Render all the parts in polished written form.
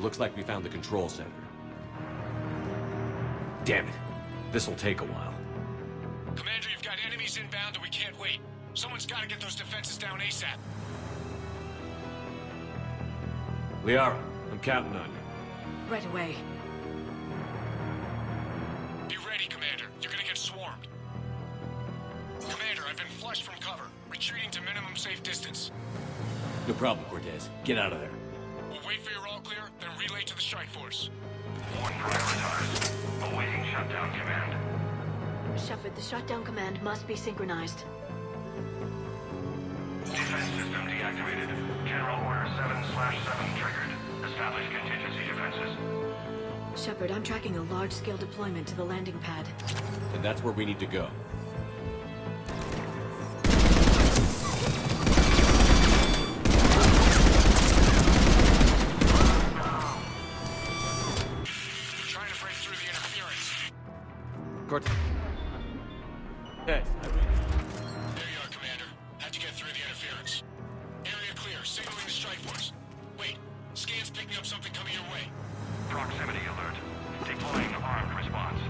Looks like we found the control center. Damn it. This'll take a while. Commander, you've got enemies inbound and we can't wait. Someone's gotta get those defenses down ASAP. Liara, I'm counting on you. Right away. Be ready, Commander. You're gonna get swarmed. Commander, I've been flushed from cover. Retreating to minimum safe distance. No problem, Cortez. Get out of there. We'll wait for your all clear, then relay to the strike force. One prioritized. Awaiting shutdown command. Shepard, the shutdown command must be synchronized. Defense system deactivated. General Order 7/7 triggered. Establish contingency defenses. Shepard, I'm tracking a large-scale deployment to the landing pad. And that's where we need to go. Trying to break through the interference. Cortez. Yes, There you are, Commander. How'd you get through the interference? Area clear, signaling the strike force. Wait, scan's picking up something coming your way. Proximity alert. Deploying armed response.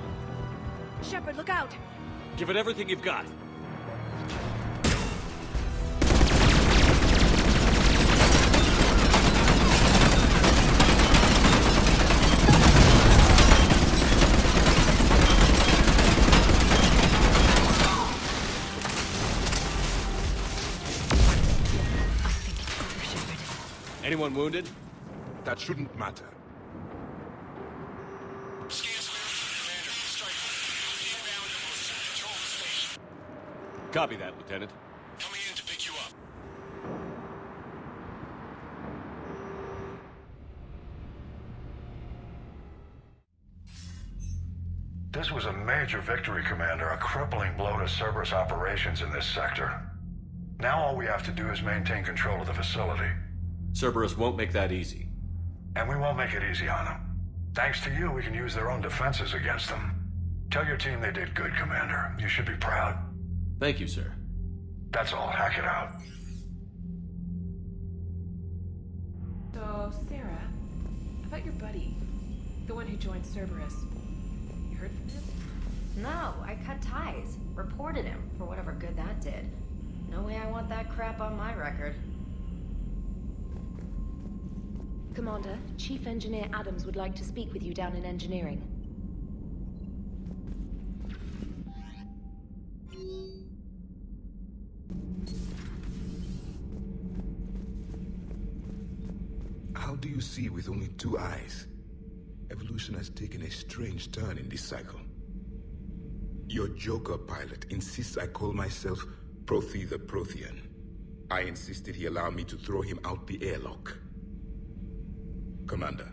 Shepard, look out! Give it everything you've got. I think it's over, Shepard. Anyone wounded? That shouldn't matter. Scan's clear, Commander. Strike force. Inbound and will soon control the station. Copy that, Lieutenant. Coming in to pick you up. This was a major victory, Commander. A crippling blow to Cerberus operations in this sector. Now all we have to do is maintain control of the facility. Cerberus won't make that easy. And we won't make it easy on them. Thanks to you, we can use their own defenses against them. Tell your team they did good, Commander. You should be proud. Thank you, sir. That's all. Hack it out. So, Sarah, about your buddy, the one who joined Cerberus. You heard from him? No, I cut ties. Reported him for whatever good that did. No way I want that crap on my record. Commander, Chief Engineer Adams would like to speak with you down in engineering. How do you see with only two eyes? Evolution has taken a strange turn in this cycle. Your Joker pilot insists I call myself Prothi the Prothean. I insisted he allow me to throw him out the airlock. Commander.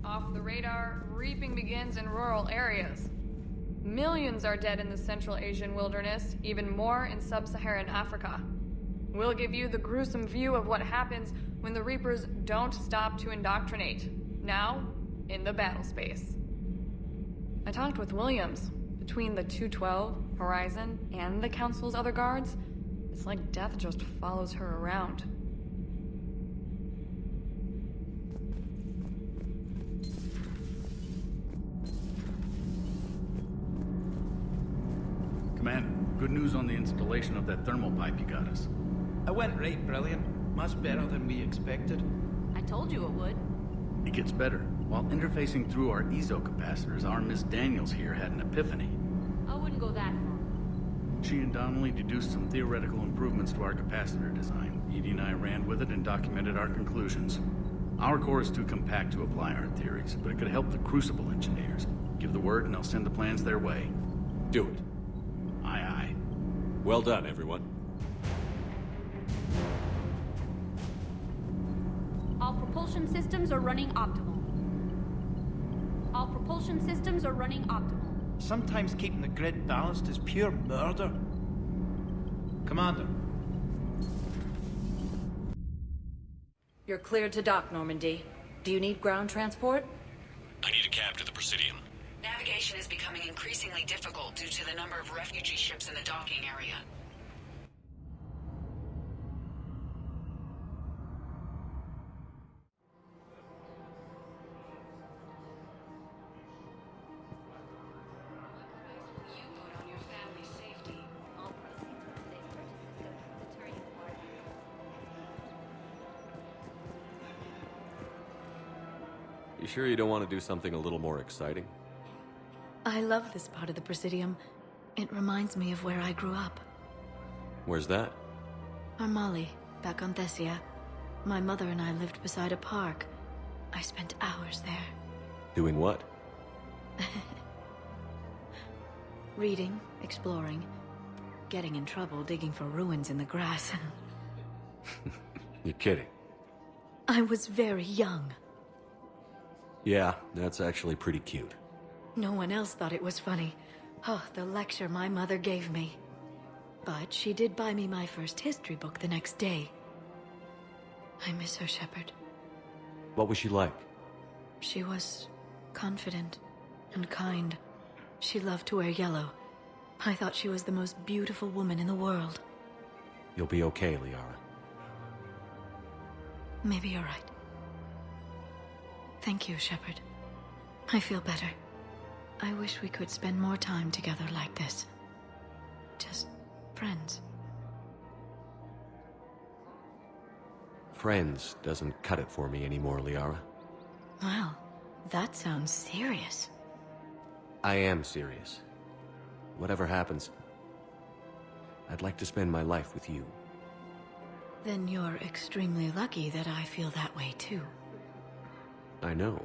Off the radar, reaping begins in rural areas. Millions are dead in the Central Asian wilderness, even more in sub-Saharan Africa. We'll give you the gruesome view of what happens when the Reapers don't stop to indoctrinate. Now, in the battle space. I talked with Williams. Between the 212, Horizon, and the Council's other guards, it's like death just follows her around. Commander, good news on the installation of that thermal pipe you got us. It went right brilliant. Much better than we expected. I told you it would. It gets better. While interfacing through our EZO capacitors, our Miss Daniels here had an epiphany. I wouldn't go that far. She and Donnelly deduced some theoretical improvements to our capacitor design. Edie and I ran with it and documented our conclusions. Our core is too compact to apply our theories, but it could help the Crucible engineers. Give the word and I'll send the plans their way. Do it. Aye, aye. Well done, everyone. All propulsion systems are running optimal. All propulsion systems are running optimal. Sometimes keeping the grid balanced is pure murder. Commander. You're cleared to dock, Normandy. Do you need ground transport? I need a cab to the Presidium. Navigation is becoming increasingly difficult due to the number of refugee ships in the docking area. You sure you don't want to do something a little more exciting? I love this part of the Presidium. It reminds me of where I grew up. Where's that? Armali, back on Thessia. My mother and I lived beside a park. I spent hours there. Doing what? Reading, exploring, getting in trouble digging for ruins in the grass. You're kidding. I was very young. Yeah, that's actually pretty cute. No one else thought it was funny. Oh, the lecture my mother gave me. But she did buy me my first history book the next day. I miss her, Shepard. What was she like? She was confident and kind. She loved to wear yellow. I thought she was the most beautiful woman in the world. You'll be okay, Liara. Maybe you're right. Thank you, Shepard. I feel better. I wish we could spend more time together like this. Just friends. Friends doesn't cut it for me anymore, Liara. Wow, that sounds serious. I am serious. Whatever happens, I'd like to spend my life with you. Then you're extremely lucky that I feel that way too. I know.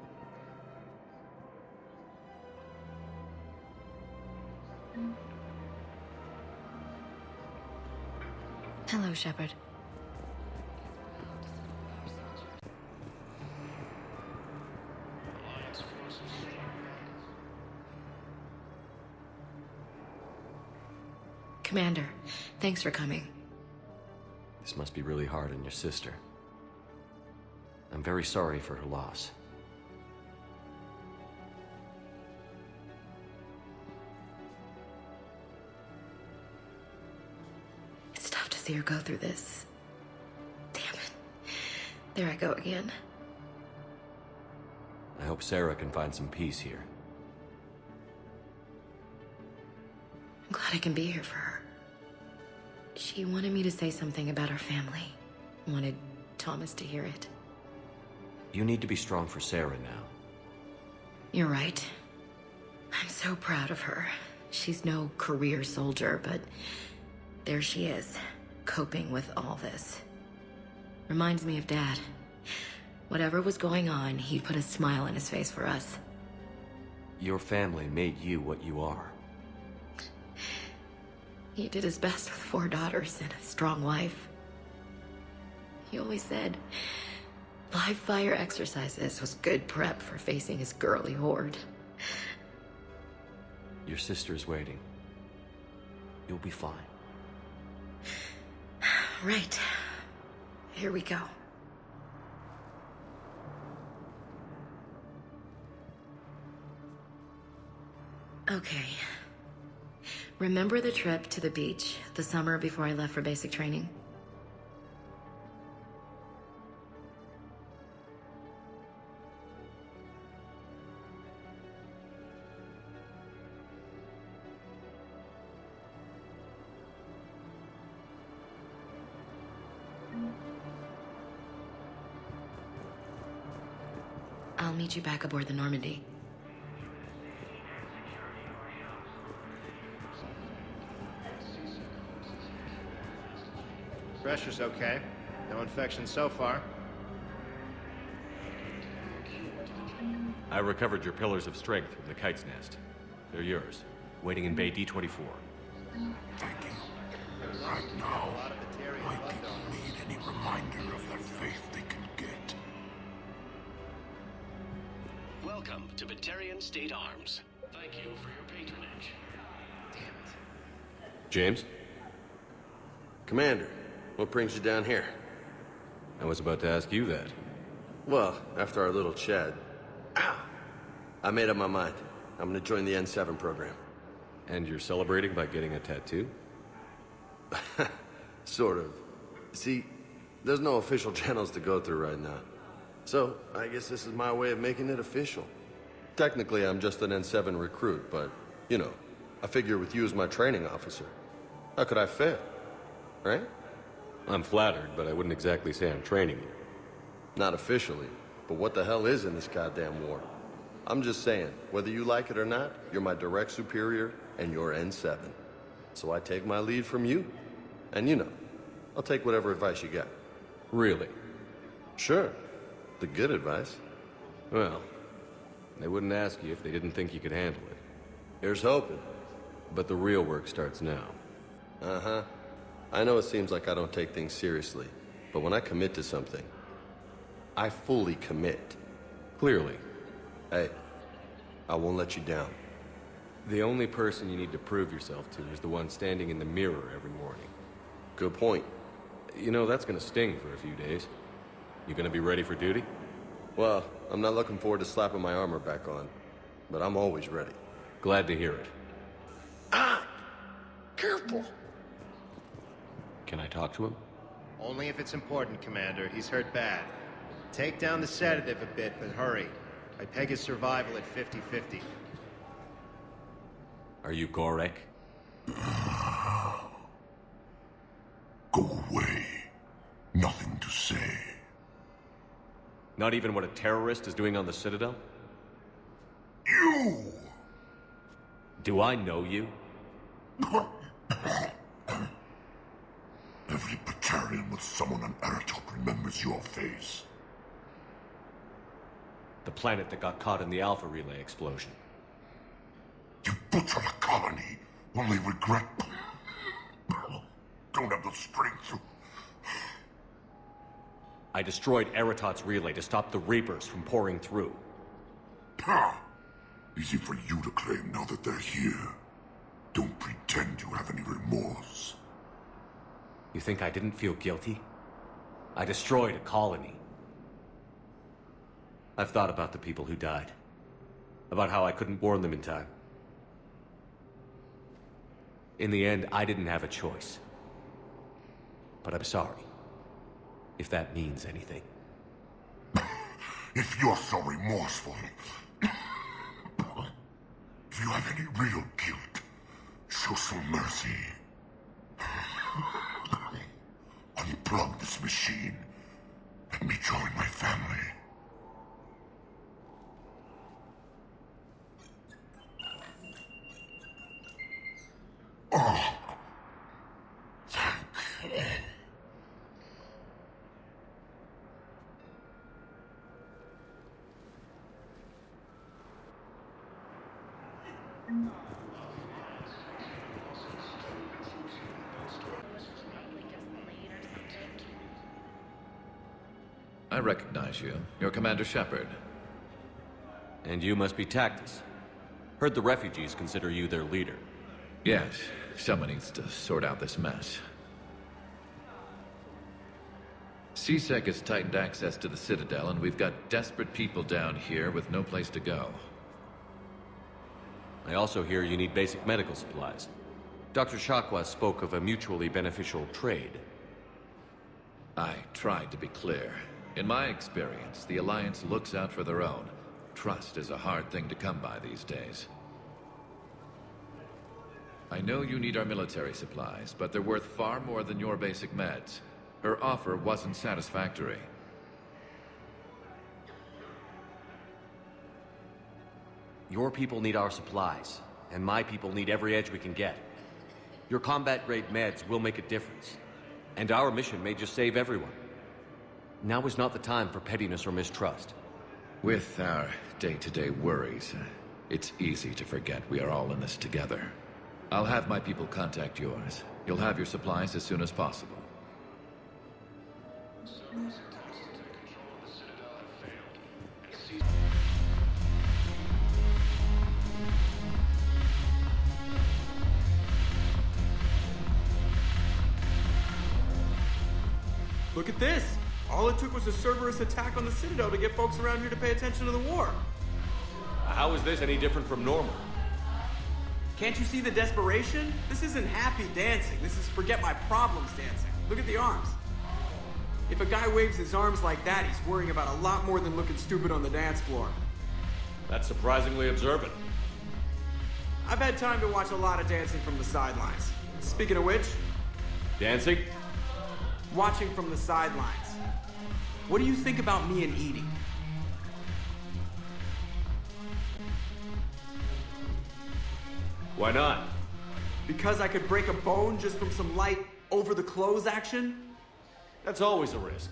Hello, Shepard. Commander, thanks for coming. This must be really hard on your sister. I'm very sorry for her loss. It's tough to see her go through this. Damn it. There I go again. I hope Sarah can find some peace here. I'm glad I can be here for her. She wanted me to say something about her family. Wanted Thomas to hear it. You need to be strong for Sarah now. You're right. I'm so proud of her. She's no career soldier, but there she is, coping with all this. Reminds me of Dad. Whatever was going on, he put a smile on his face for us. Your family made you what you are. He did his best with 4 daughters and a strong wife. He always said live fire exercises was good prep for facing his girly horde. Your sister's waiting. You'll be fine. Right. Here we go. Okay. Remember the trip to the beach the summer before I left for basic training? I'll meet you back aboard the Normandy. Pressure's okay. No infection so far. I recovered your pillars of strength from the Kite's Nest. They're yours, waiting in Bay D-24. Thank you. Right now, my people need any reminder of the faith they can get. Welcome to Batarian State Arms. Thank you for your patronage. Damn it. James? Commander, what brings you down here? I was about to ask you that. Well, after our little chat, I made up my mind. I'm gonna join the N7 program. And you're celebrating by getting a tattoo? Sort of. See, there's no official channels to go through right now. So, I guess this is my way of making it official. Technically, I'm just an N7 recruit, but, you know, I figure with you as my training officer, how could I fail? Right? I'm flattered, but I wouldn't exactly say I'm training you. Not officially. But what the hell is in this goddamn war? I'm just saying, whether you like it or not, you're my direct superior, and you're N7. So I take my lead from you, and you know, I'll take whatever advice you got. Really? Sure. The good advice. Well, they wouldn't ask you if they didn't think you could handle it. Here's hoping. But the real work starts now. Uh-huh. I know it seems like I don't take things seriously, but when I commit to something, I fully commit. Clearly. Hey, I won't let you down. The only person you need to prove yourself to is the one standing in the mirror every morning. Good point. You know, that's gonna sting for a few days. You gonna be ready for duty? Well, I'm not looking forward to slapping my armor back on, but I'm always ready. Glad to hear it. Careful! Can I talk to him? Only if it's important, Commander. He's hurt bad. Take down the sedative a bit, but hurry. I peg his survival at 50-50. Are you Gorek? Go away. Nothing to say. Not even what a terrorist is doing on the Citadel? You! Do I know you? Every Batarian with someone on Aratok remembers your face. The planet that got caught in the Alpha Relay explosion. You butchered a colony, only regret... Don't have the strength to... I destroyed Eratot's relay to stop the Reapers from pouring through. Easy for you to claim now that they're here. Don't pretend you have any remorse. You think I didn't feel guilty? I destroyed a colony. I've thought about the people who died. About how I couldn't warn them in time. In the end, I didn't have a choice. But I'm sorry. If that means anything. If you're so remorseful... if you have any real guilt, show some mercy. Unplug this machine. Let me join my family. Oh. Thank you. I recognize you. You're Commander Shepard. And you must be Tactus. Heard the refugees consider you their leader. Yes, someone needs to sort out this mess. C-Sec has tightened access to the Citadel, and we've got desperate people down here with no place to go. I also hear you need basic medical supplies. Dr. Shakwa spoke of a mutually beneficial trade. I tried to be clear. In my experience, the Alliance looks out for their own. Trust is a hard thing to come by these days. I know you need our military supplies, but they're worth far more than your basic meds. Her offer wasn't satisfactory. Your people need our supplies, and my people need every edge we can get. Your combat-grade meds will make a difference, and our mission may just save everyone. Now is not the time for pettiness or mistrust. With our day-to-day worries, it's easy to forget we are all in this together. I'll have my people contact yours. You'll have your supplies as soon as possible. Look at this! All it took was a Cerberus attack on the Citadel to get folks around here to pay attention to the war. How is this any different from normal? Can't you see the desperation? This isn't happy dancing. This is forget my problems dancing. Look at the arms. If a guy waves his arms like that, he's worrying about a lot more than looking stupid on the dance floor. That's surprisingly observant. I've had time to watch a lot of dancing from the sidelines. Speaking of which... Dancing? Watching from the sidelines. What do you think about me and Edie? Why not? Because I could break a bone just from some light over-the-clothes action? That's always a risk.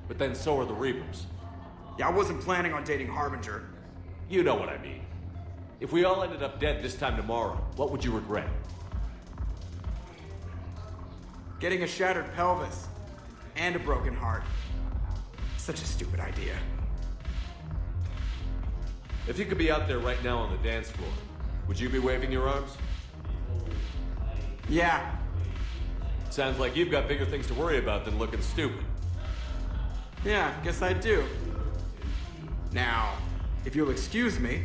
But then so are the Reapers. Yeah, I wasn't planning on dating Harbinger. You know what I mean. If we all ended up dead this time tomorrow, what would you regret? Getting a shattered pelvis. And a broken heart. Such a stupid idea. If you could be out there right now on the dance floor, would you be waving your arms? Yeah. Sounds like you've got bigger things to worry about than looking stupid. Yeah, guess I do. Now, if you'll excuse me,